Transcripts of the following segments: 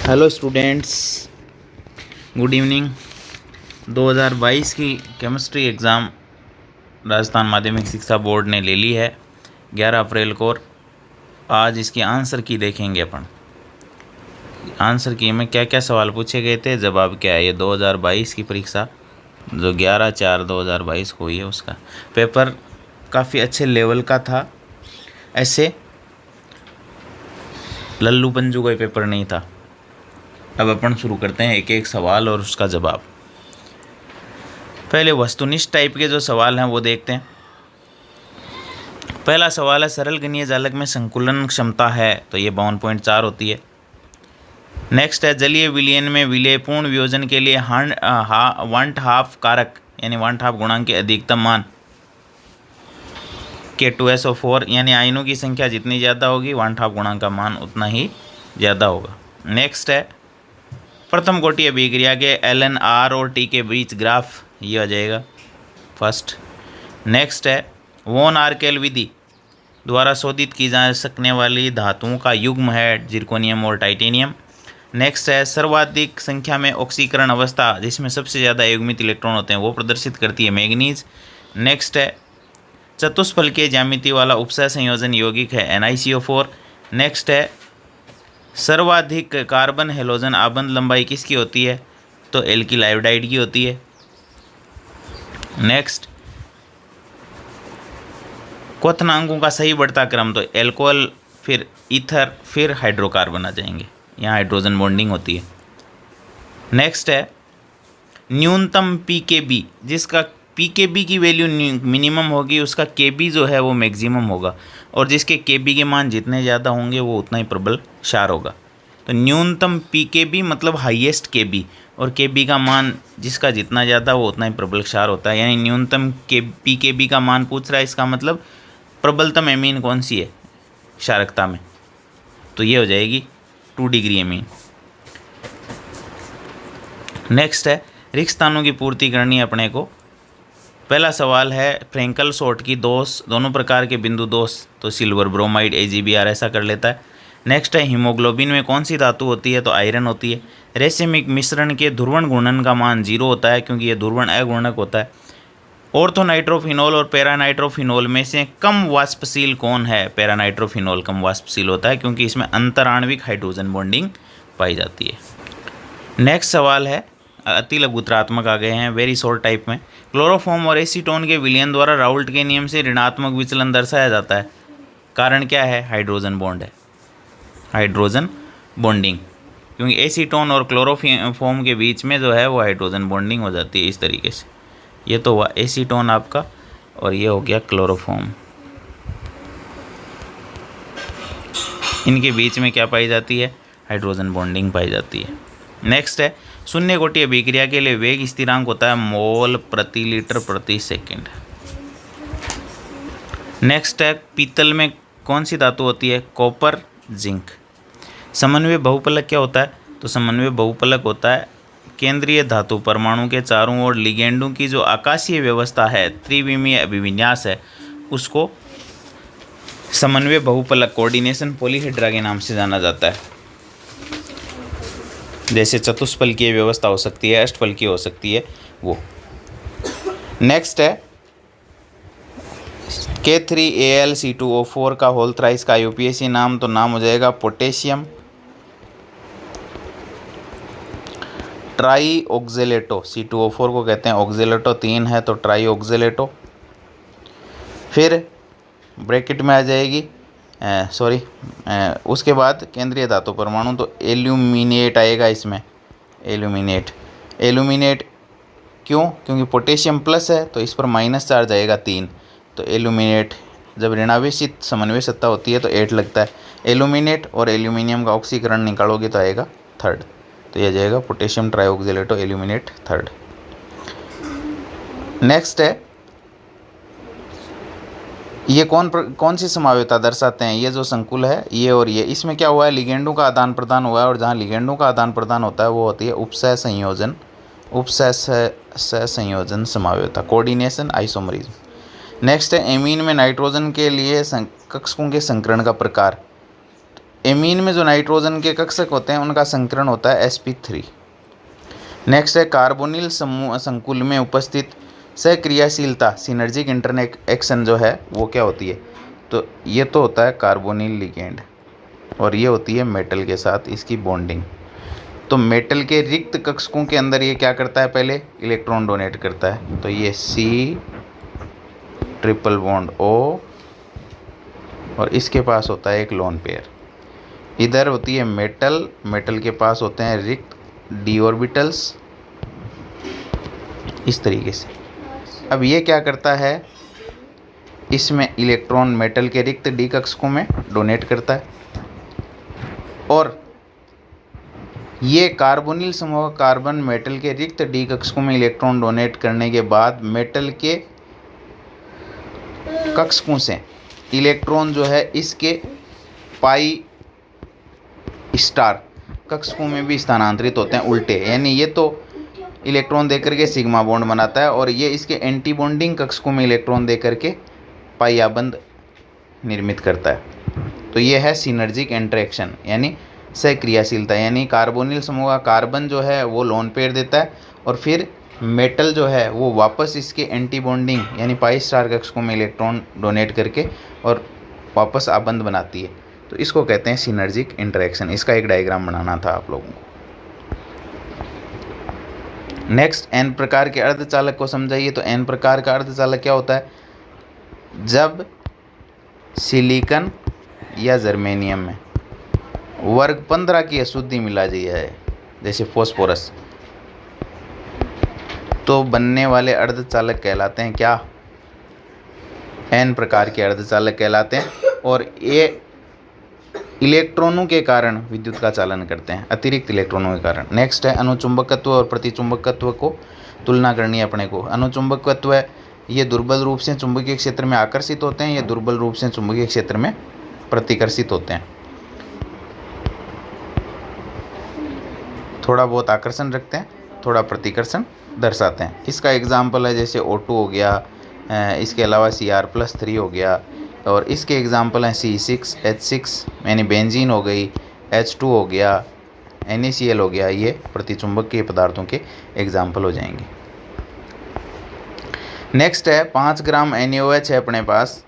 Hello students, good evening. 2022 की chemistry exam Rajasthan माध्यमिक शिक्षा बोर्ड ने ले ली है 11 अप्रैल को। आज इसकी आंसर की देखेंगे अपन। आंसर की में क्या क्या सवाल पूछे गए थे, जवाब क्या है। ये 2022 की परीक्षा जो 11/4/2022 को हुई है, उसका पेपर काफ़ी अच्छे लेवल का था। ऐसे लल्लू पंजू कोई पेपर नहीं था। अब अपन शुरू करते हैं एक एक सवाल और उसका जवाब। पहले वस्तुनिष्ठ टाइप के जो सवाल हैं वो देखते हैं। पहला सवाल है, सरल गणीय जालक में संकुलन क्षमता है तो ये 52.4 होती है। नेक्स्ट है, जलीय विलयन में विलयपूर्ण वियोजन के लिए वन हाफ कारक यानी वन हाफ गुणांक के अधिकतम मान K2SO4 यानी आयनों की संख्या जितनी ज़्यादा होगी वन हाफ गुणांक का मान उतना ही ज़्यादा होगा। नेक्स्ट है, प्रथम कोटि अभिक्रिया के ln R और T के बीच ग्राफ, ये आ जाएगा फर्स्ट। नेक्स्ट है, वॉन आर्केल विधि द्वारा शोधित की जा सकने वाली धातुओं का युग्म है जिरकोनियम और टाइटेनियम। नेक्स्ट है, सर्वाधिक संख्या में ऑक्सीकरण अवस्था जिसमें सबसे ज़्यादा युग्मित इलेक्ट्रॉन होते हैं वो प्रदर्शित करती है मैग्नीज। नेक्स्ट है, चतुष्फलकीय ज्यामिति वाला उपसह संयोजन यौगिक है NiCO4। नेक्स्ट है, सर्वाधिक कार्बन हेलोजन आबंध लंबाई किसकी होती है, तो एल्किल आयोडाइड की होती है। नेक्स्ट, क्वथनांकों का सही बढ़ता क्रम, तो एल्कोहल फिर ईथर फिर हाइड्रोकार्बन आ जाएंगे, यहाँ हाइड्रोजन बॉन्डिंग होती है। नेक्स्ट है, न्यूनतम पीकेबी, जिसका पीकेबी की वैल्यू मिनिमम होगी उसका केबी जो है वो मैक्सिमम होगा, और जिसके केबी के मान जितने ज़्यादा होंगे वो उतना ही प्रबल क्षार होगा। तो न्यूनतम पीकेबी मतलब हाईएस्ट केबी, और केबी का मान जिसका जितना ज़्यादा वो उतना ही प्रबल क्षार होता है। यानी न्यूनतम पीकेबी का मान पूछ रहा है, इसका मतलब प्रबलतम एमीन कौन सी है क्षारकता में, तो ये हो जाएगी 2 डिग्री एमीन। नेक्स्ट है, रिक्त स्थानों की पूर्ति करनी है अपने को। पहला सवाल है, फ्रेंकल सॉर्ट की दोष, दोनों प्रकार के बिंदु दोष, तो सिल्वर ब्रोमाइड AgBr ऐसा कर लेता है। नेक्स्ट है, हीमोग्लोबिन में कौन सी धातु होती है, तो आयरन होती है। रेसिमिक मिश्रण के ध्रुवण घूर्णन का मान 0 होता है क्योंकि ये ध्रुवण अघूर्णक होता है। ऑर्थोनाइट्रोफिनोल और पैरानाइट्रोफिनोल में से कम वाष्पशील कौन है, पैरानाइट्रोफिनोल कम वाष्पशील होता है क्योंकि इसमें अंतराण्विक हाइड्रोजन बॉन्डिंग पाई जाती है। नेक्स्ट सवाल है, अति लघुत्रात्मक आ गए हैं, वेरी शॉर्ट टाइप में। क्लोरोफॉर्म और एसीटोन के विलयन द्वारा राउल्ट के नियम से ऋणात्मक विचलन दर्शाया जाता है। कारण क्या है, हाइड्रोजन बॉन्ड है, हाइड्रोजन बॉन्डिंग, क्योंकि एसीटोन और क्लोरोफॉर्म के बीच में जो है वो हाइड्रोजन बॉन्डिंग हो जाती है इस तरीके से। ये तो हुआ एसीटोन आपका, और ये हो गया क्लोरोफॉर्म। इनके बीच में क्या पाई जाती है, हाइड्रोजन बॉन्डिंग पाई जाती है। नेक्स्ट है, शून्य कोटि अभिक्रिया के लिए वेग स्थिरांक होता है मोल प्रति लीटर प्रति सेकंड। नेक्स्ट है, पीतल में कौन सी धातु होती है, कॉपर जिंक। समन्वय बहुपलक क्या होता है, तो समन्वय बहुपलक होता है केंद्रीय धातु परमाणु के चारों ओर लिगेंडों की जो आकाशीय व्यवस्था है, त्रिविमीय अभिविन्यास है, उसको समन्वय बहुपलक कोऑर्डिनेशन पॉलीहेड्रा के नाम से जाना जाता है। जैसे चतुष्फलकीय व्यवस्था हो सकती है, अष्टफलकीय हो सकती है वो। नेक्स्ट है, K3AlC2O4 का होल थ्राइस का यूपीएससी नाम, तो नाम हो जाएगा पोटेशियम ट्राई ऑक्जेलेटो। C2O4 को कहते हैं ऑक्जेलेटो, 3 है तो ट्राई ऑक्जेलेटो। फिर ब्रैकेट में आ जाएगी उसके बाद केंद्रीय धातु परमाणु, तो एल्यूमिनेट आएगा इसमें, एल्यूमिनेट क्यों, क्योंकि पोटेशियम प्लस है तो इस पर माइनस चार्ज आएगा 3, तो एल्यूमिनेट। जब ऋणावेशित समन्वय सत्ता होती है तो 8 लगता है। एल्यूमिनेट और एल्यूमिनियम का ऑक्सीकरण निकालोगे तो आएगा 3rd, तो यह जाएगा पोटेशियम ट्राईऑक्जेलेटो एल्यूमिनेट 3rd। नेक्स्ट है, ये कौन सी समावेता दर्शाते हैं, ये जो संकुल है ये और ये, इसमें क्या हुआ है, लिगेंडों का आदान प्रदान हुआ है, और जहाँ लिगेंडों का आदान प्रदान होता है वो होती है उपसह संयोजन समावेता, कोऑर्डिनेशन आइसोमरिज्म। नेक्स्ट है, एमीन में नाइट्रोजन के लिए कक्षकों के संकरण का प्रकार, एमीन में जो नाइट्रोजन के कक्षक होते हैं उनका संकरण होता है sp3। नेक्स्ट है कार्बोनिल समूह संकुल में उपस्थित सक्रियाशीलता सिनर्जिक इंटरएक्शन जो है वो क्या होती है, तो ये तो होता है कार्बोनिल लिगेंड और ये होती है मेटल के साथ इसकी बॉन्डिंग। तो मेटल के रिक्त कक्षकों के अंदर ये क्या करता है, पहले इलेक्ट्रॉन डोनेट करता है, तो ये C ट्रिपल बॉन्ड O और इसके पास होता है एक लोन पेयर। इधर होती है मेटल, मेटल के पास होते हैं रिक्त d ऑर्बिटल्स इस तरीके से। अब ये क्या करता है, इसमें इलेक्ट्रॉन मेटल के रिक्त d कक्षकों में डोनेट करता है और ये कार्बोनिल समूह कार्बन मेटल के रिक्त d कक्षकों में इलेक्ट्रॉन डोनेट करने के बाद मेटल के कक्षकों से इलेक्ट्रॉन जो है इसके पाई स्टार कक्षकों में भी स्थानांतरित होते हैं उल्टे, यानी ये तो इलेक्ट्रॉन देकर के सिग्मा बॉन्ड बनाता है और ये इसके एंटी बॉन्डिंग कक्षकों में इलेक्ट्रॉन देकर के पाई आबंध निर्मित करता है। तो ये है सिनर्जिक इंटरेक्शन यानी सक्रियाशीलता, यानी कार्बोनिल समूह का कार्बन जो है वो लोन पेयर देता है और फिर मेटल जो है वो वापस इसके एंटी बॉन्डिंग यानी पाई स्टार कक्षकों में इलेक्ट्रॉन डोनेट करके और वापस आबंध बनाती है। तो इसको कहते हैं सिनर्जिक इंटरेक्शन। इसका एक डायग्राम बनाना था आप लोगों को। नेक्स्ट n प्रकार के अर्धचालक को समझाइए। तो n प्रकार का अर्धचालक क्या होता है, जब सिलिकॉन या जर्मेनियम में वर्ग 15 की अशुद्धि मिला दी है जैसे फॉस्फोरस, तो बनने वाले अर्धचालक कहलाते हैं क्या, n प्रकार के अर्धचालक कहलाते हैं और ये इलेक्ट्रॉनों के कारण विद्युत का चालन करते हैं, अतिरिक्त इलेक्ट्रॉनों के कारण। नेक्स्ट है अनुचुंबकत्व और प्रतिचुंबकत्व को तुलना करनी है अपने को। अनुचुंबकत्व है ये दुर्बल रूप से चुंबकीय क्षेत्र में आकर्षित होते हैं, ये दुर्बल रूप से चुंबकीय क्षेत्र में प्रतिकर्षित होते हैं, थोड़ा बहुत आकर्षण रखते हैं, थोड़ा प्रतिकर्षण दर्शाते हैं। इसका एग्जाम्पल है जैसे O2 हो गया, इसके अलावा Cr+3 हो गया और इसके एग्जाम्पल हैं C6H6 यानी बेंजीन हो गई, H2 हो गया, NaCl हो गया, ये प्रतिचुंबकीय पदार्थों के एग्जाम्पल हो जाएंगे। नेक्स्ट है 5 ग्राम NaOH है अपने पास।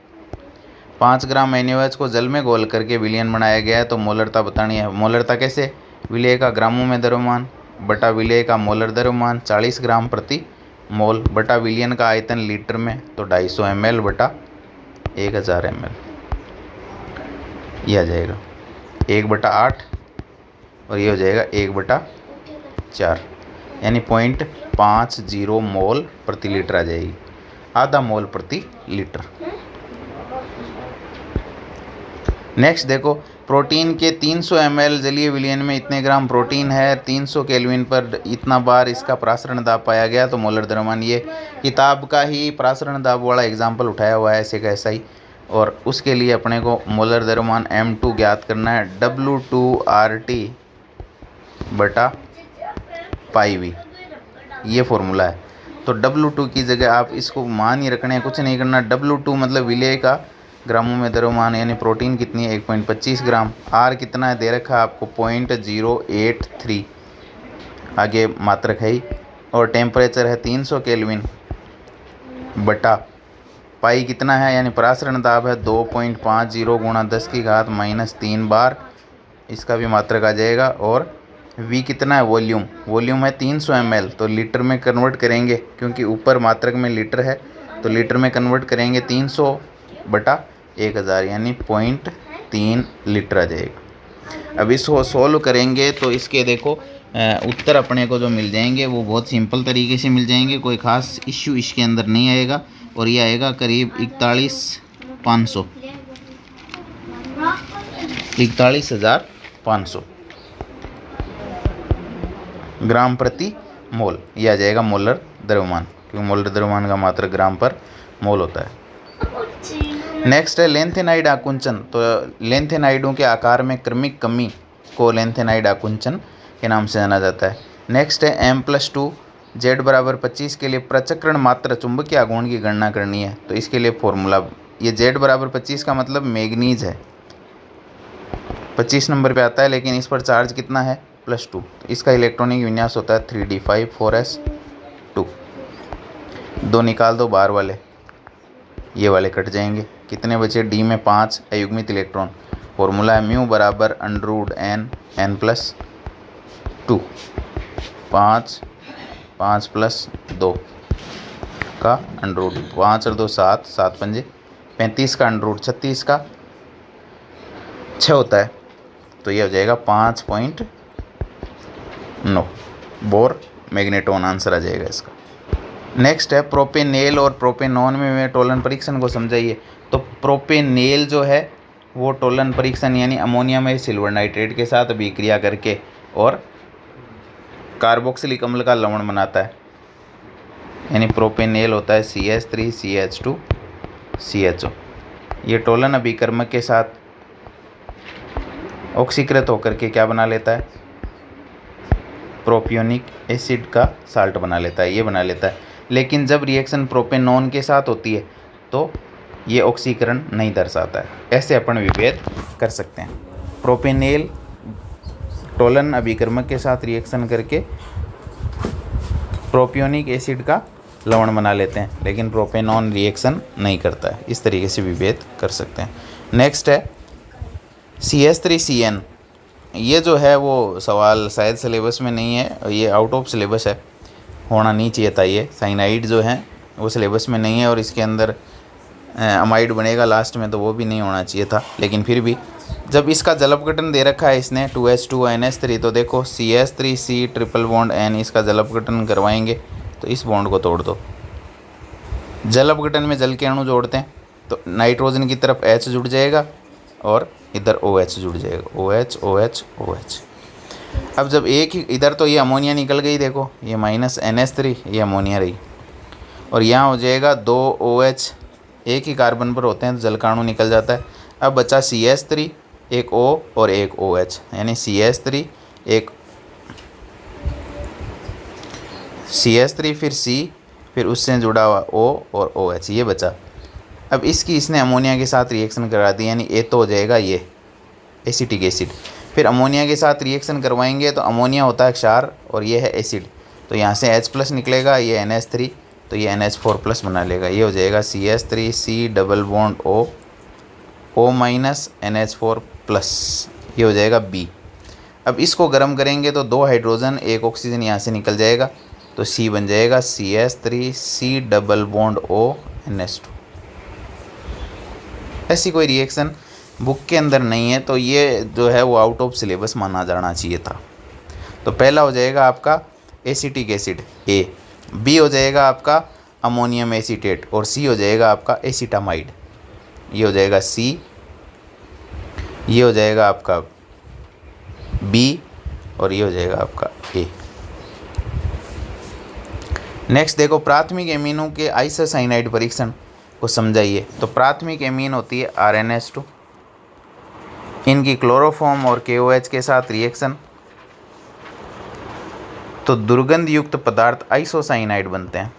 5 ग्राम NaOH को जल में घोल करके विलयन बनाया गया है, तो मोलरता बतानी है। मोलरता कैसे, विलय का ग्रामों में द्रव्यमान बटा विलय का मोलर द्रव्यमान 40 ग्राम प्रति मोल बटा विलयन का आयतन लीटर में, तो 250 ml बटा 1000 ml यह आ जाएगा 1/8 और ये हो जाएगा 1/4 यानी 0.50 मोल प्रति लीटर आ जाएगी, आधा मोल प्रति लीटर। नेक्स्ट देखो, प्रोटीन के 300 ml जलीय विलयन में इतने ग्राम प्रोटीन है, 300 केल्विन पर इतना बार इसका प्रासरण दाब पाया गया, तो मोलर द्रव्यमान। ये किताब का ही प्रासरण दाब वाला एग्जाम्पल उठाया हुआ है ऐसे का ऐसा ही, और उसके लिए अपने को मोलर द्रव्यमान M2 ज्ञात करना है, W2RT बटा पाई V, ये फॉर्मूला है। तो W2 की जगह आप इसको मान ही रखना है, कुछ नहीं करना। W2 मतलब विलय का ग्रामों में द्रव्यमान, यानी प्रोटीन कितनी है 1.25 ग्राम, R कितना है दे रखा है आपको 0.083, आगे मात्रक है ही, और टेम्परेचर है 300 केल्विन बटा पाई कितना है, यानी परासरण दाब है 2.50 गुणा 10⁻³ बार, इसका भी मात्रक आ जाएगा। और V कितना है, वॉल्यूम, वॉल्यूम है 300 ml, तो लीटर में कन्वर्ट करेंगे क्योंकि ऊपर मात्रक में लीटर है, तो लीटर में कन्वर्ट करेंगे 300 बटा 1000 यानी 0.3 लीटर आ जाएगा। अब इसको सॉल्व करेंगे तो इसके देखो उत्तर अपने को जो मिल जाएंगे वो बहुत सिंपल तरीके से मिल जाएंगे, कोई ख़ास इश्यू इसके अंदर नहीं आएगा, और ये आएगा करीब 41,500 ग्राम प्रति मोल, यह आ जाएगा मोलर द्रव्यमान, क्योंकि मोलर द्रव्यमान का मात्रक ग्राम पर मोल होता है। नेक्स्ट है लेंथेनाइड आकुंचन। तो लेंथेनाइडों के आकार में क्रमिक कमी को लेंथेनाइड आकुंचन के नाम से जाना जाता है। नेक्स्ट है M+2 Z=25 के लिए प्रचक्रण मात्रा चुंबकीय आघूर्ण की गणना करनी है, तो इसके लिए फॉर्मूला, ये Z=25 का मतलब मैग्नीज है, 25 नंबर पे आता है, लेकिन इस पर चार्ज कितना है +2। तो इसका इलेक्ट्रॉनिक विन्यास होता है 3d5 4s2। 2 निकाल दो बाहर वाले, ये वाले कट जाएंगे। कितने बचे, डी में 5 अयुग्मित इलेक्ट्रॉन। फॉर्मूला है म्यू बराबर √n(n+2)। 5 5 + 2 का √, 5 और 2 7, 7 पंजे 35 का √, 36 का 6 होता है। तो ये हो जाएगा 5.9 बोर मैग्नेटॉन आंसर आ जाएगा इसका। नेक्स्ट है प्रोपेनेल और प्रोपेनॉन में टोलन परीक्षण को समझाइए। तो प्रोपेनेल जो है वो टोलन परीक्षण यानी अमोनिया में सिल्वर नाइट्रेट के साथ अभिक्रिया करके और कार्बोक्सिलिक अम्ल का लवण बनाता है, यानी प्रोपेनेल होता है CH3CH2CHO। ये टोलन अभिकर्मक के साथ ऑक्सीकृत होकर के क्या बना लेता है, प्रोपियोनिक एसिड का साल्ट बना लेता है, ये बना लेता है। लेकिन जब रिएक्शन प्रोपेनॉन के साथ होती है तो ये ऑक्सीकरण नहीं दर्शाता है। ऐसे अपन विभेद कर सकते हैं। प्रोपेनेल टोलन अभिकर्मक के साथ रिएक्शन करके प्रोपियोनिक एसिड का लवण बना लेते हैं, लेकिन प्रोपेनॉन रिएक्शन नहीं करता है। इस तरीके से विभेद कर सकते हैं। नेक्स्ट है CH3CN। ये जो है वो सवाल शायद सिलेबस में नहीं है, ये आउट ऑफ सिलेबस है, होना नहीं चाहिए था। ये साइनाइड जो है वो सिलेबस में नहीं है और इसके अंदर अमाइड बनेगा लास्ट में, तो वो भी नहीं होना चाहिए था। लेकिन फिर भी जब इसका जल अपघटन दे रखा है इसने 2H2NH3, तो देखो CH3C ट्रिपल बॉन्ड N, इसका जल अपघटन करवाएंगे तो इस बॉन्ड को तोड़ दो। जल अपघटन में जल के अणु जोड़ते हैं तो नाइट्रोजन की तरफ H जुड़ जाएगा और इधर OH जुड़ जाएगा, OH OH OH। अब जब एक ही इधर, तो ये अमोनिया निकल गई, देखो ये -NH3, ये अमोनिया रही, और यहाँ हो जाएगा 2 OH, एक ही कार्बन पर होते हैं तो जल का अणु निकल जाता है। अब बचा CH3, एक O और एक OH, यानी CH3 एक CH3 फिर C फिर उससे जुड़ा हुआ O और OH, ये बचा। अब इसकी इसने अमोनिया के साथ रिएक्शन करा दी, यानी ए तो हो जाएगा ये एसिटिक एसिड। फिर अमोनिया के साथ रिएक्शन करवाएंगे तो अमोनिया होता है क्षार और ये है एसिड, तो यहाँ से H+ निकलेगा, ये NH3 तो ये NH4+ बना लेगा, ये हो जाएगा CH3C double bond O NH4+, ये हो जाएगा B। अब इसको गर्म करेंगे तो 2 हाइड्रोजन 1 ऑक्सीजन यहाँ से निकल जाएगा, तो C बन जाएगा CH3C double bond O NH2। ऐसी कोई रिएक्शन बुक के अंदर नहीं है, तो ये जो है वो आउट ऑफ सिलेबस माना जाना चाहिए था। तो पहला हो जाएगा आपका एसिटिक एसिड A, B हो जाएगा आपका अमोनियम एसीटेट और C हो जाएगा आपका एसिटामाइड, ये हो जाएगा C, ये हो जाएगा आपका B और ये हो जाएगा आपका A। नेक्स्ट देखो प्राथमिक एमीनों के आइसोसाइनाइड परीक्षण को समझाइए। तो प्राथमिक एमीन होती है RNH2, इनकी क्लोरोफॉर्म और KOH के साथ रिएक्शन तो दुर्गंध युक्त पदार्थ आइसोसाइनाइड बनते हैं।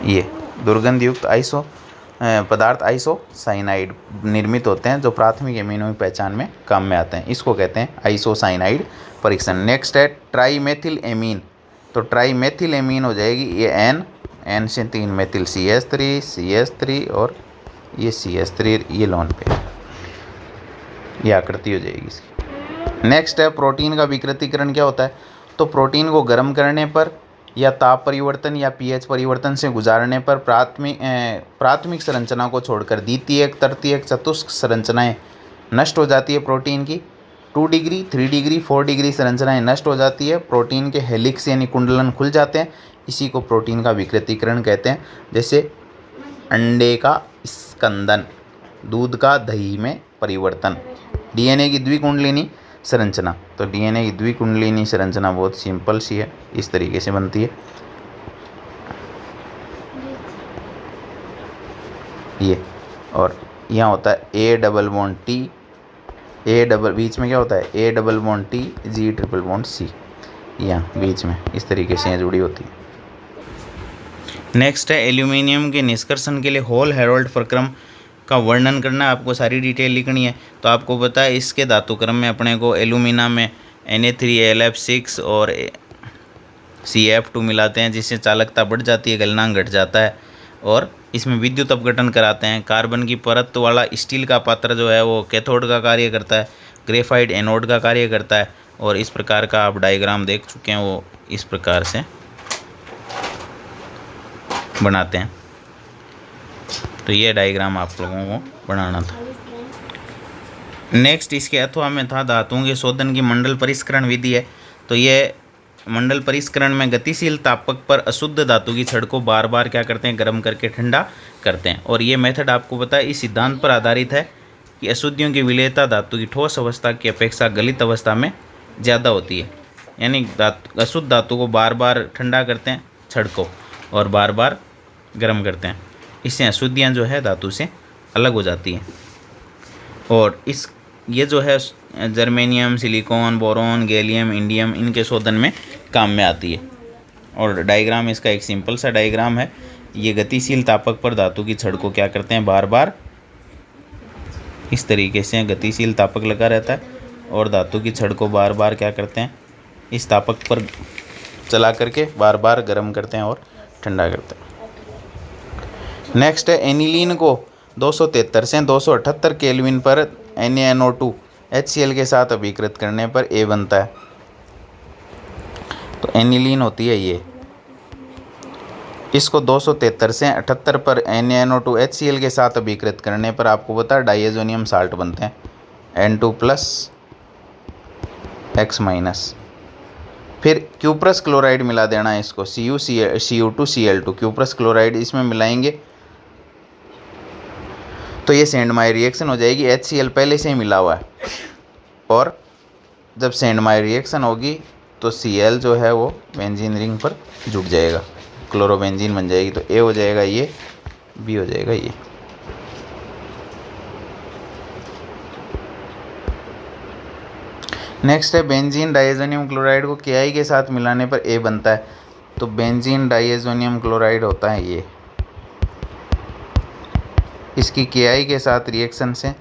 ये दुर्गंध युक्त पदार्थ आइसोसाइनाइड निर्मित होते हैं जो प्राथमिक एमीनों की पहचान में काम में आते हैं। इसको कहते हैं आइसोसाइनाइड परीक्षण। नेक्स्ट है ट्राईमेथिल एमीन। तो ट्राईमेथिल एमीन हो जाएगी ये N से 3 मेथिल CH3 और ये CH3, ये लोन पे ये आकृति हो जाएगी इसकी। नेक्स्ट है प्रोटीन का विकृतीकरण क्या होता है। तो प्रोटीन को गर्म करने पर या ताप परिवर्तन या pH परिवर्तन से गुजारने पर प्राथमिक संरचना को छोड़कर द्वितीयक, तृतीयक, चतुष्क संरचनाएं नष्ट हो जाती है। प्रोटीन की 2 डिग्री, 3 डिग्री, 4 डिग्री संरचनाएं नष्ट हो जाती है। प्रोटीन के हेलिक्स यानी कुंडलन खुल जाते हैं, इसी को प्रोटीन का विकृतीकरण कहते हैं। जैसे अंडे का स्कंदन, दूध का दही में परिवर्तन। DNA की द्विकुंडलिनी संरचना, तो DNA की द्विकुंडलिनी संरचना बहुत सिंपल सी है, इस तरीके से बनती है ये। और यहाँ होता है A डबल बॉन्ड T, बीच में क्या होता है A double bond T G triple bond C, यहाँ बीच में इस तरीके से जुड़ी होती है। नेक्स्ट है एल्यूमिनियम के निष्कर्षण के लिए हॉल हेरोल्ड प्रक्रम का वर्णन करना है, आपको सारी डिटेल लिखनी है। तो आपको पता है इसके धातु क्रम में अपने को एल्यूमिना में Na3Al(F6) और Cf2 मिलाते हैं, जिससे चालकता बढ़ जाती है, गलनांक घट जाता है, और इसमें विद्युत अपघटन कराते हैं। कार्बन की परत वाला स्टील का पात्र जो है वो कैथोड का कार्य करता है, ग्रेफाइट एनोड का कार्य करता है। और इस प्रकार का आप डायग्राम देख चुके हैं, वो इस प्रकार से बनाते हैं। तो ये डायग्राम आप लोगों को बनाना था। नेक्स्ट इसके अथवा में था धातुओं के शोधन की मंडल परिष्करण विधि है। तो ये मंडल परिष्करण में गतिशील तापक पर अशुद्ध धातु की छड़ को बार बार क्या करते हैं, गर्म करके ठंडा करते हैं। और ये मेथड आपको पता है इस सिद्धांत पर आधारित है कि अशुद्धियों की विलेयता धातु की ठोस अवस्था की अपेक्षा गलित अवस्था में ज़्यादा होती है। यानी अशुद्ध धातु को बार बार ठंडा करते हैं छड़ को, और बार बार गर्म करते हैं। इससे अशुद्धियाँ जो है धातु से अलग हो जाती हैं। और ये जो है germanium, silicon, boron, gallium, indium, इनके शोधन में काम में आती है। और डायग्राम इसका एक सिंपल सा डायग्राम है। ये गतिशील तापक पर धातु की छड़ को क्या करते हैं, बार बार इस तरीके से गतिशील तापक लगा रहता है, और धातु की छड़ को बार बार क्या करते हैं, इस तापक पर चला करके बार बार गर्म करते हैं और ठंडा करते हैं। नेक्स्ट है एनिलीन को 273 से 278 केल्विन पर NaNO2 HCl के साथ अभिकृत करने पर A बनता है। तो एनिलीन होती है ये, इसको 273 से 78 पर NaNO2 HCl के साथ अभिकृत करने पर आपको पता है डाइएजोनियम साल्ट बनते हैं, N2+X-। फिर क्यूप्रस क्लोराइड मिला देना है इसको, Cu2Cl2 क्यूप्रस क्लोराइड इसमें मिलाएंगे तो ये सेंडमायर रिएक्शन हो जाएगी। HCl पहले से ही मिला हुआ है, और जब सेंडमायर रिएक्शन होगी तो Cl जो है वो बेंजीन रिंग पर जुड़ जाएगा, क्लोरोबेंजीन बन जाएगी। तो A हो जाएगा ये, B हो जाएगा ये। नेक्स्ट है बेंजीन डाइएजोनियम क्लोराइड को Ki के साथ मिलाने पर A बनता है। तो बेंजीन डाइएजोनियम क्लोराइड होता है ये, इसकी Ki के साथ रिएक्शन से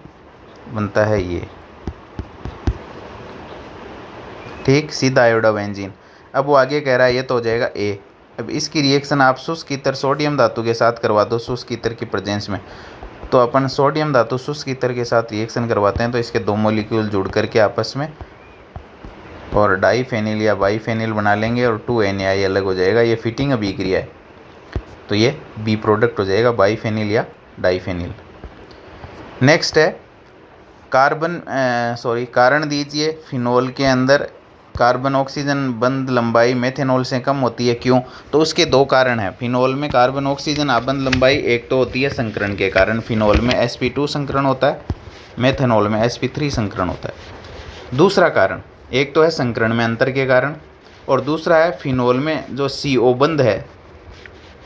बनता है ये, ठीक, सीधा आयोडोबेंजीन। अब वो आगे कह रहा है ये तो हो जाएगा A। अब इसकी रिएक्शन आप शुष्क ईथर सोडियम धातु के साथ करवा दो शुष्क ईथर की प्रेजेंस में। तो अपन सोडियम धातु शुष्क ईथर के साथ रिएक्शन करवाते हैं, तो इसके दो मॉलिक्यूल जुड़ करके आपस में और डाईफेनिल या बाईफेनिल बना लेंगे, और 2Na अलग हो जाएगा। ये फिटिंग अभिक्रिया है, तो ये B प्रोडक्ट हो जाएगा, बाईफेनिल या डाईफेनिल। नेक्स्ट है कारण दीजिए फिनोल के अंदर कार्बन ऑक्सीजन बंध लंबाई मेथेनॉल से कम होती है, क्यों? तो उसके दो कारण हैं। फिनोल में कार्बन ऑक्सीजन आबंध लंबाई एक तो होती है संकरण के कारण, फिनोल में sp2 संकरण होता है, मेथेनॉल में sp3 संकरण होता है। दूसरा कारण, एक तो है संकरण में अंतर के कारण, और दूसरा है फिनोल में जो CO बंध है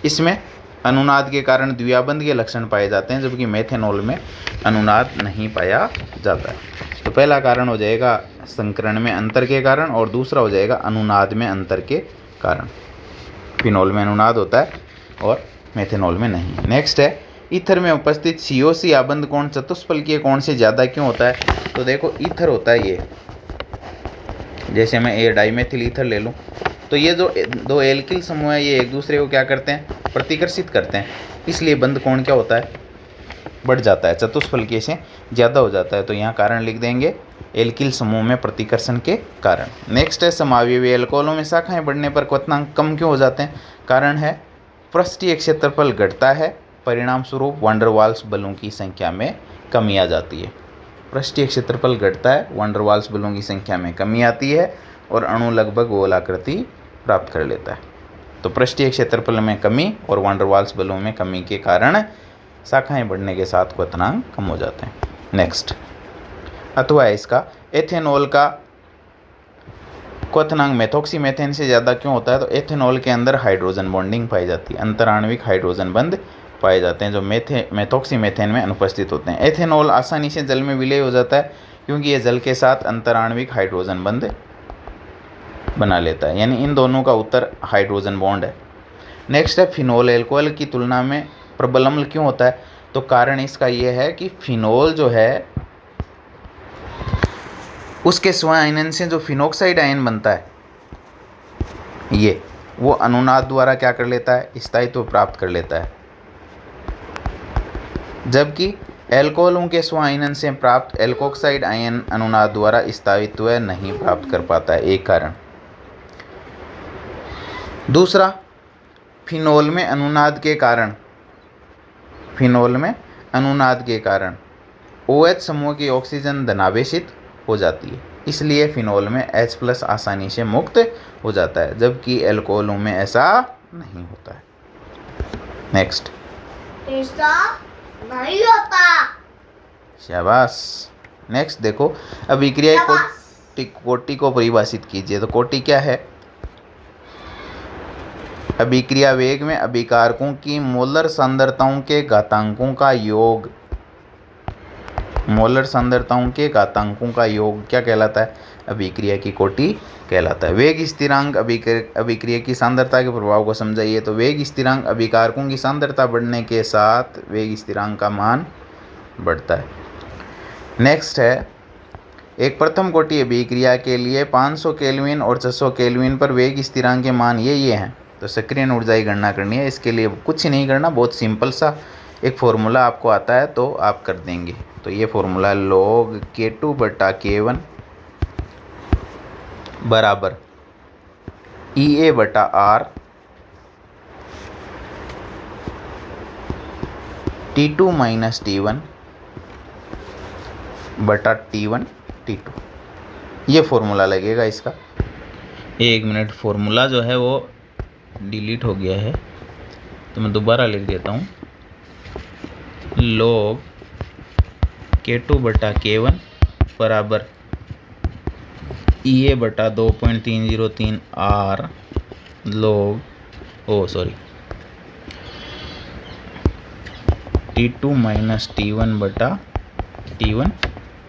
इसमें अनुनाद के कारण द्विआबंध के लक्षण पाए जाते हैं, जबकि मेथेनॉल में अनुनाद नहीं पाया जाता है। तो पहला कारण हो जाएगा संकरण में अंतर के कारण, और दूसरा हो जाएगा अनुनाद में अंतर के कारण। फिनोल में अनुनाद होता है और मेथेनॉल में नहीं। नेक्स्ट है ईथर में उपस्थित COC आबंध कोण चतुष्फलकीय कोण से ज़्यादा क्यों होता है? तो देखो ईथर होता है ये, जैसे मैं ये डाइमेथिल ईथर ले लूँ, तो ये जो दो एल्किल समूह है ये एक दूसरे को क्या करते हैं, प्रतिकर्षित करते हैं, इसलिए बंध कोण क्या होता है, बढ़ जाता है, चतुष्फलकीय से ज़्यादा हो जाता है। तो यहाँ कारण लिख देंगे एल्किल समूह में प्रतिकर्षण के कारण। नेक्स्ट है समावयवी एल्कोहलों में शाखाएं बढ़ने पर क्वथनांक कम क्यों हो जाते हैं? कारण है पृष्ठीय क्षेत्रफल घटता है, परिणाम स्वरूप वैन डर वाल्स बलों की संख्या में कमी आ जाती है। पृष्ठीय क्षेत्रफल घटता है, वैन डर वाल्स बलों की संख्या में कमी आती है, और अणु लगभग गोलाकृति प्राप्त कर लेता है। तो पृष्ठीय क्षेत्रफल में कमी और वैन डर वाल्स बलों में कमी के कारण शाखाएं बढ़ने के साथ क्वथनांक कम हो जाते हैं। नेक्स्ट अथवा इसका एथेनॉल का क्वथनांक मेथोक्सीमेथेन से ज़्यादा क्यों होता है? तो एथेनॉल के अंदर हाइड्रोजन बॉन्डिंग पाई जाती है, अंतराण्विक हाइड्रोजन बंध पाए जाते हैं जो मेथोक्सीमेथेन में अनुपस्थित होते हैं। एथेनॉल आसानी से जल में विलय हो जाता है क्योंकि ये जल के साथ अंतराण्विक हाइड्रोजन बंध बना लेता है, यानी इन दोनों का उत्तर हाइड्रोजन बॉन्ड है। नेक्स्ट है फिनोल एल्कोहल की तुलना में प्रबल अम्ल क्यों होता है? तो कारण इसका ये है कि फिनोल जो है उसके स्वयं आयनन से जो फिनोक्साइड आयन बनता है ये वो अनुनाद द्वारा क्या कर लेता है, स्थायित्व प्राप्त कर लेता है, जबकि एल्कोहलों के स्व आयनन से प्राप्त एल्कोक्साइड आयन अनुनाद द्वारा स्थायित्व नहीं प्राप्त कर पाता है, एक कारण। दूसरा, फिनोल में अनुनाद के कारण OH समूह की ऑक्सीजन धनावेशित हो जाती है, इसलिए फिनोल में H+ आसानी से मुक्त हो जाता है, जबकि एल्कोहलों में ऐसा नहीं होता है। नेक्स्ट, ऐसा नहीं होता। शाबाश। नेक्स्ट देखो, अभिक्रिया कोटि को परिभाषित कीजिए। तो कोटि क्या है? अभिक्रिया वेग में अभिकारकों की मोलर सांद्रताओं के घातांकों का योग। मोलर सांद्रताओं के घातांकों का योग क्या कहलाता है? अभिक्रिया की कोटि कहलाता है। वेग स्थिरांक अभिक्रिया की सांद्रता के प्रभाव को समझाइए। तो वेग स्थिरांक अभिकारकों की सांद्रता बढ़ने के साथ वेग स्थिरांक का मान बढ़ता है। नेक्स्ट है, एक प्रथम कोटि अभिक्रिया के लिए 500 केल्विन और 600 केल्विन पर वेग स्थिरांक के मान ये हैं। तो सक्रियण ऊर्जा की गणना करनी है। इसके लिए कुछ नहीं करना, बहुत सिंपल सा एक फॉर्मूला आपको आता है तो आप कर देंगे। तो ये फॉर्मूला log K2/K1 बराबर EA/R T2 - T1 बटा T1 T2, ये फॉर्मूला लगेगा इसका। 1 मिनट, फॉर्मूला जो है वो डिलीट हो गया है तो मैं दोबारा लिख देता हूँ। log K2/K1 बराबर EA/2.303 R T2 - T1 बटा T1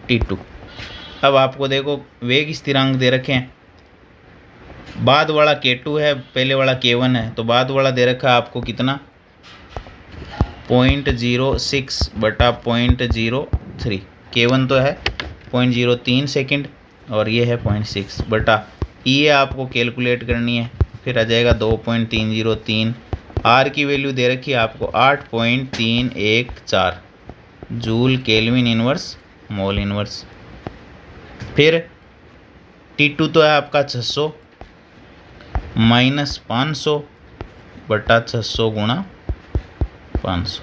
T2। अब आपको देखो वेग स्थिरांक दे रखे हैं, बाद वाला K2 है, पहले वाला K1 है, तो बाद वाला दे रखा है आपको कितना? 0.06 बटा 0.03। K1 तो है 0.03 सेकेंड और ये है 0.6 बटा ये आपको कैलकुलेट करनी है, फिर आ जाएगा 2.303। R की वैल्यू दे रखी है आपको 8.314 joule kelvin inverse mole inverse. फिर T2 तो है आपका 600 - 500 बटा 600 गुणा 500,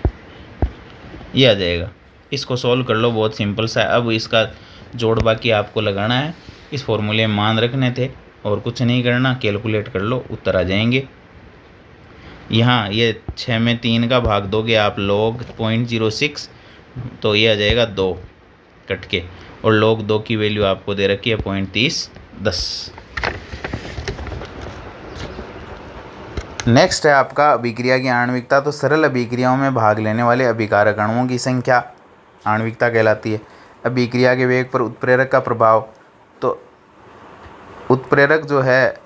ये आ जाएगा। इसको सॉल्व कर लो, बहुत सिंपल सा है। अब इसका जोड़ बाकी आपको लगाना है, इस फॉर्मूले में मान रखने थे और कुछ नहीं करना, कैलकुलेट कर लो, उत्तर आ जाएंगे। यहाँ ये 6 में 3 का भाग दोगे आप log 0.06 तो ये आ जाएगा 2 कट के, और log 2 की वैल्यू आपको दे रखी है 0.3010। नेक्स्ट है आपका अभिक्रिया की आणविकता। तो सरल अभिक्रियाओं में भाग लेने वाले अभिकारक अणुओं की संख्या आणविकता कहलाती है। अभिक्रिया के वेग पर उत्प्रेरक का प्रभाव। तो उत्प्रेरक जो है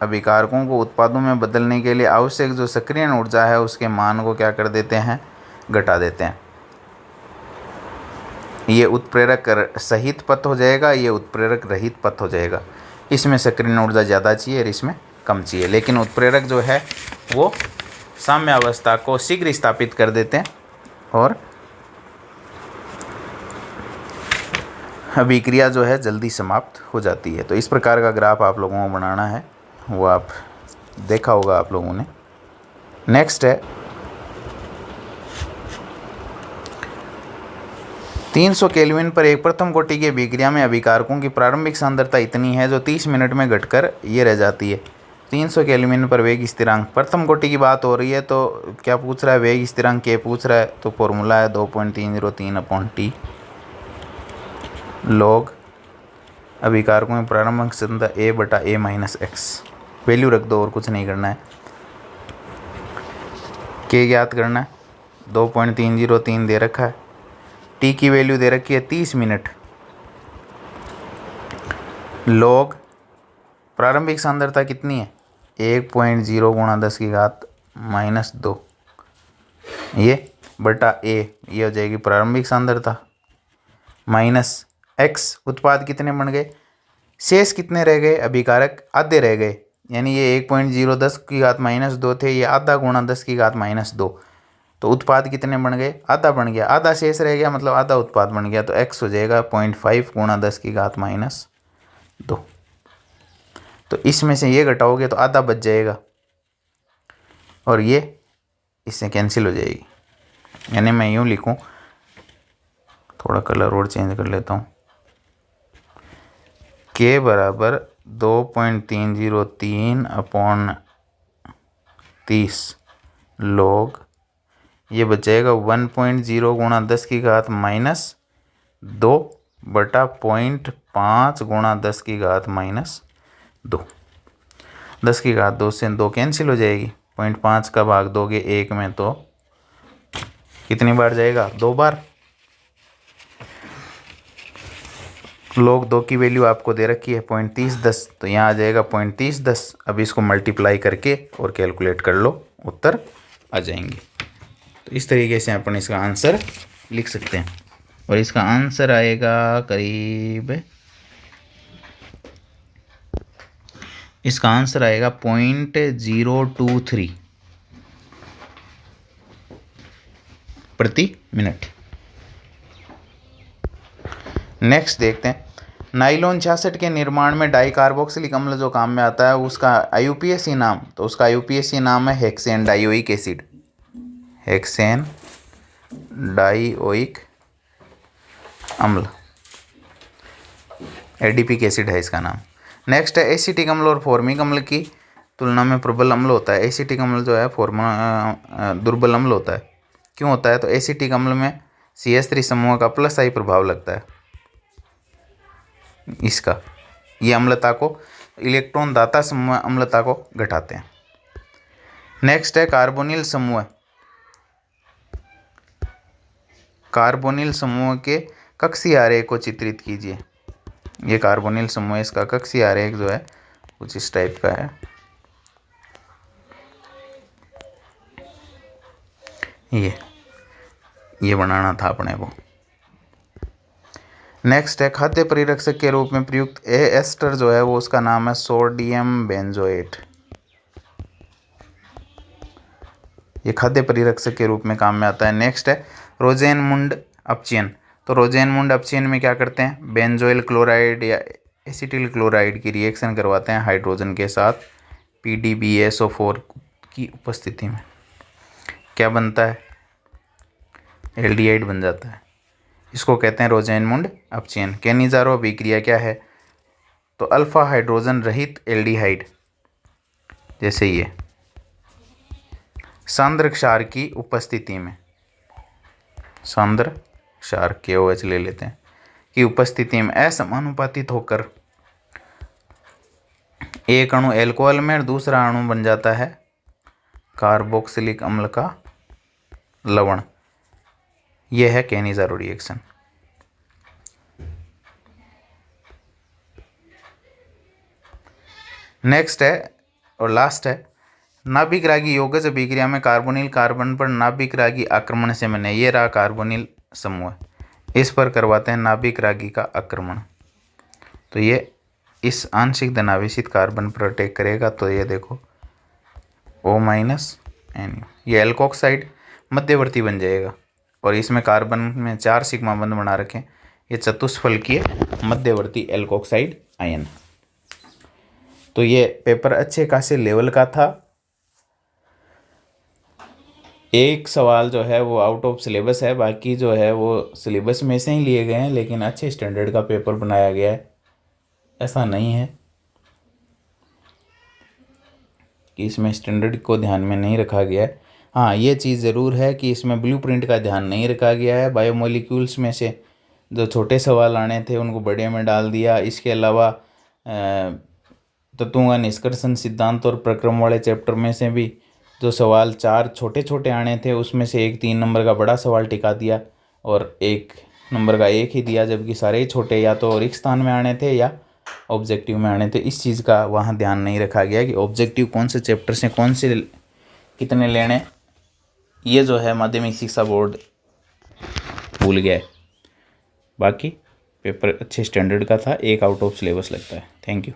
अभिकारकों को उत्पादों में बदलने के लिए आवश्यक जो सक्रियण ऊर्जा है उसके मान को क्या कर देते हैं? घटा देते हैं। ये उत्प्रेरक सहित पथ हो जाएगा, ये उत्प्रेरक रहित पथ हो जाएगा। इसमें सक्रियण ऊर्जा ज़्यादा चाहिए और इसमें कम चाहिए, लेकिन उत्प्रेरक जो है वो साम्यावस्था को शीघ्र स्थापित कर देते हैं और अभिक्रिया जो है जल्दी समाप्त हो जाती है। तो इस प्रकार का ग्राफ आप लोगों को बनाना है, वो आप देखा होगा आप लोगों ने। नेक्स्ट है 300 केल्विन पर एक प्रथम कोटि की अभिक्रिया में अभिकारकों की प्रारंभिक सांद्रता इतनी है जो 30 मिनट में घटकर ये रह जाती है। 300 केल्विन पर वेग स्थिरांक, प्रथम कोटि की बात हो रही है तो क्या पूछ रहा है? वेग स्थिरांक के पूछ रहा है। तो फॉर्मूला है 2.303/T log अभिकारकों में प्रारंभिक सांद्रता A/A-X। वैल्यू रख दो और कुछ नहीं करना है। K ज्ञात करना है, 2.303 दे रखा है। T की वैल्यू दे रखी है 30 मिनट। log प्रारंभिक सांद्रता कितनी है? 1.0 × 10⁻⁻²। ये बटा ए, ये हो जाएगी प्रारंभिक सांद्रता, माइनस एक्स, उत्पाद कितने बन गए, शेष कितने रह गए, अभिकारक आधे रह गए, यानी ये 1.010 की घात -2 थे, ये आधा गुणा 10 की घात -2, तो उत्पाद कितने बन गए, आधा बन गया, आधा शेष रह गया मतलब आधा उत्पाद बन गया, तो x हो जाएगा 0.5 गुणा 10 की घात -2। तो इसमें से ये घटाओगे तो आधा बच जाएगा और ये इससे कैंसिल हो जाएगी, यानी मैं यूँ लिखूँ, थोड़ा कलर और चेंज कर लेता हूँ, k बराबर 2.303/30 log, ये बचेगा 1.0 गुणा 10 की घात -2 बटा 0.5 गुणा 10 की घात -2। 10 की घात 2 से 2 कैंसिल हो जाएगी, 0.5 का भाग दोगे 1 में तो कितनी बार जाएगा, 2 बार। log 2 की वैल्यू आपको दे रखी है 0.3010, तो यहाँ आ जाएगा 0.3010। अब इसको मल्टीप्लाई करके और कैलकुलेट कर लो, उत्तर आ जाएंगे। तो इस तरीके से अपन इसका आंसर लिख सकते हैं और इसका आंसर आएगा करीब, इसका आंसर आएगा 0.023 प्रति मिनट। नेक्स्ट देखते हैं, नाइलॉन 66 के निर्माण में डाई कार्बोक्सिलिक अम्ल जो काम में आता है उसका IUPAC नाम, तो उसका IUPAC नाम है hexane dioic acid, hexane dioic अम्ल, एडिपिक एसिड है इसका नाम। नेक्स्ट है एसिटिक अम्ल और फॉर्मिक अम्ल की तुलना में प्रबल अम्ल होता है। एसिटिक अम्ल जो है दुर्बल अम्ल होता है। क्यों होता है, तो एसिटिक अम्ल में CH3 समूह का +I प्रभाव लगता है, इसका ये अम्लता को, इलेक्ट्रॉन दाता समूह अम्लता को घटाते हैं। नेक्स्ट है कार्बोनिल समूह, कार्बोनिल समूह के कक्षीय आरेख को चित्रित कीजिए। ये कार्बोनिल समूह, इसका कक्षीय आरेख जो है कुछ इस टाइप का है, ये बनाना था अपने को। नेक्स्ट है खाद्य परिरक्षक के रूप में प्रयुक्त एस्टर जो है वो उसका नाम है सोडियम बेंजोएट, ये खाद्य परिरक्षक के रूप में काम में आता है। नेक्स्ट है रोजेनमुंड अपचयन, तो रोजेनमुंड अपचयन में क्या करते हैं, बेंजोइल क्लोराइड या एसिटिल क्लोराइड की रिएक्शन करवाते हैं हाइड्रोजन के साथ PdBSO4 की उपस्थिति में, क्या बनता है, एल्डिहाइड बन जाता है, इसको कहते हैं रोजेनमुंड अपचयन। केनिज़ारो अभिक्रिया क्या है, तो अल्फा हाइड्रोजन रहित एल्डिहाइड, जैसे ये सांद्र क्षार की उपस्थिति में, सांद्र क्षार KOH ले लेते हैं, की उपस्थिति में असमानुपातित होकर एक अणु एल्कोहल में और दूसरा अणु बन जाता है कार्बोक्सिलिक अम्ल का लवण, यह है केनिज़ारो रिएक्शन। नेक्स्ट है और लास्ट है नाभिक रागी यौगिक अभिक्रिया में कार्बोनिल कार्बन पर नाभिक रागी आक्रमण से बने, ये रहा कार्बोनिल समूह, इस पर करवाते हैं नाभिक रागी का आक्रमण, तो ये इस आंशिक धनावेशित कार्बन पर अटैक करेगा, तो ये देखो O- NU, ये एल्कोक्साइड मध्यवर्ती बन जाएगा और इसमें कार्बन में 4 सिग्मा बंध बना रखें, ये चतुष्फलकीय मध्यवर्ती एल्कोक्साइड आयन। तो ये पेपर अच्छे खासे लेवल का था। एक सवाल जो है वो आउट ऑफ सिलेबस है, बाकी जो है वो सिलेबस में से ही लिए गए हैं, लेकिन अच्छे स्टैंडर्ड का पेपर बनाया गया है। ऐसा नहीं है कि इसमें स्टैंडर्ड को ध्यान में नहीं रखा गया है। हाँ, ये चीज़ ज़रूर है कि इसमें ब्लूप्रिंट का ध्यान नहीं रखा गया है। बायोमोलिक्यूल्स में से जो छोटे सवाल आने थे उनको बड़े में डाल दिया। इसके अलावा तत्वों का निष्कर्षण सिद्धांत और प्रक्रम वाले चैप्टर में से भी जो सवाल 4 छोटे छोटे आने थे उसमें से एक 3 नंबर का बड़ा सवाल टिका दिया और 1 नंबर का 1 ही दिया, जबकि सारे ही छोटे या तो रिक्त स्थान में आने थे या ऑब्जेक्टिव में आने थे। इस चीज़ का वहाँ ध्यान नहीं रखा गया कि ऑब्जेक्टिव कौन से चैप्टर से कौन से कितने लेने, ये जो है माध्यमिक शिक्षा बोर्ड भूल गया है। बाकी पेपर अच्छे स्टैंडर्ड का था, 1 आउट ऑफ सिलेबस लगता है। Thank you.